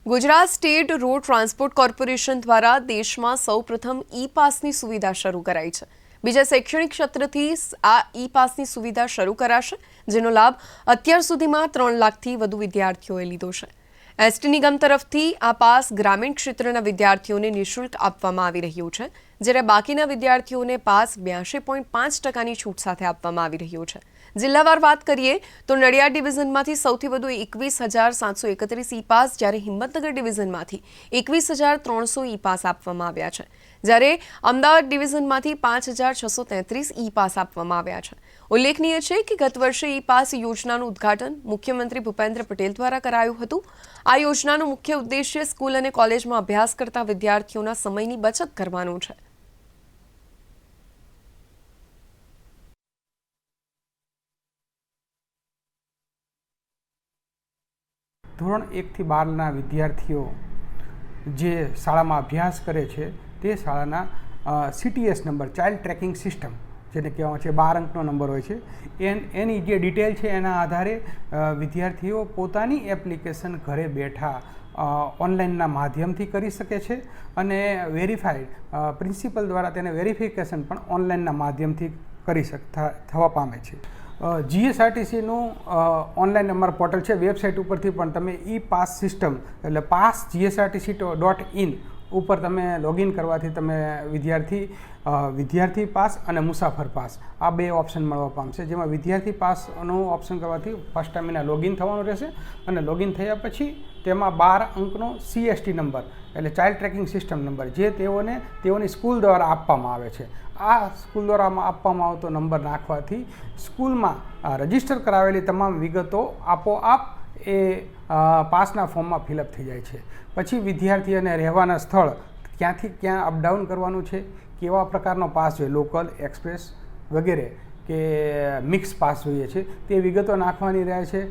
Gujarat state road transport corporation દ્વારા દેશમાં સૌપ્રથમ ઈ પાસની સુવિધા શરૂ કરાઈ છે। બીજા શૈક્ષણિક ક્ષેત્રથી આ ઈ પાસની સુવિધા શરૂ કરાશે, જેનો લાભ અત્યાર સુધીમાં 3 લાખથી વધુ વિદ્યાર્થીઓએ લીધો છે। એસટી નિગમ તરફથી આ પાસ ગ્રામીણ ક્ષેત્રના વિદ્યાર્થીઓને નિઃશુલ્ક આપવામાં આવી રહ્યું છે, જ્યારે બાકીના વિદ્યાર્થીઓને પાસ 82.5% છૂટ સાથે આપવામાં આવી રહ્યો છે। જિલ્લાવાર વાત કરીએ તો નડિયાદ ડિવિઝનમાંથી સૌથી વધુ 21,731 ઈ પાસ, જ્યારે હિંમતનગર ડિવિઝનમાંથી 21,300 ઈ પાસ આપવામાં આવ્યા છે, જ્યારે અમદાવાદ ડિવિઝનમાંથી 5,633 ઈ પાસ આપવામાં આવ્યા છે। ઉલ્લેખનીય છે કે ગત વર્ષે ઈ પાસ યોજનાનું ઉદ્ઘાટન મુખ્યમંત્રી ભૂપેન્દ્ર પટેલ દ્વારા કરાયું હતું। આ યોજનાનો મુખ્ય ઉદ્દેશ્ય સ્કૂલ અને કોલેજમાં અભ્યાસ કરતા વિદ્યાર્થીઓના સમયની બચત કરવાનો છે। ધોરણ 1 થી 12ના વિદ્યાર્થીઓ જે શાળામાં અભ્યાસ કરે છે તે શાળાના CTS નંબર, ચાઇલ્ડ ટ્રેકિંગ સિસ્ટમ, જેને કહેવામાં છે 12 અંકનો નંબર હોય છે, એની જે ડિટેલ છે એના આધારે વિદ્યાર્થીઓ પોતાની એપ્લિકેશન ઘરે બેઠા ઓનલાઈનના માધ્યમથી કરી શકે છે અને વેરીફાઈડ પ્રિન્સિપલ દ્વારા તેને વેરિફિકેશન પણ ઓનલાઈનના માધ્યમથી થવા પામે છે। GSRTCનું ઓનલાઈન અમારું પોર્ટલ છે, વેબસાઇટ ઉપરથી પણ તમે ઈ પાસ સિસ્ટમ એટલે passgsrtc.in ઉપર તમે લોગિન કરવાથી તમે વિદ્યાર્થી પાસ અને મુસાફર પાસ આ બે ઓપ્શન મળવા પામશે, જેમાં વિદ્યાર્થી પાસનું ઓપ્શન કરવાથી ફર્સ્ટ ટાઈમ એના લોગિન થવાનું રહેશે અને લોગિન થયા પછી તેમાં 12 અંકનો CST નંબર એટલે ચાઇલ્ડ ટ્રેકિંગ સિસ્ટમ નંબર જે તેઓની સ્કૂલ દ્વારા આપવામાં આવે છે, આ સ્કૂલ દ્વારા આપવામાં આવતો નંબર નાખવાથી સ્કૂલમાં રજીસ્ટર કરાવેલી તમામ વિગતો આપોઆપ એ પાસના ફોર્મમાં ફિલઅપ થઈ જાય છે। પછી વિદ્યાર્થીઓને રહેવાના સ્થળ, ક્યાંથી ક્યાં અપડાઉન કરવાનું છે, કેવા પ્રકારનો પાસ જોઈએ, લોકલ, એક્સપ્રેસ વગેરે કે મિક્સ પાસ જોઈએ છે તે વિગતો નાખવાની રહે છે।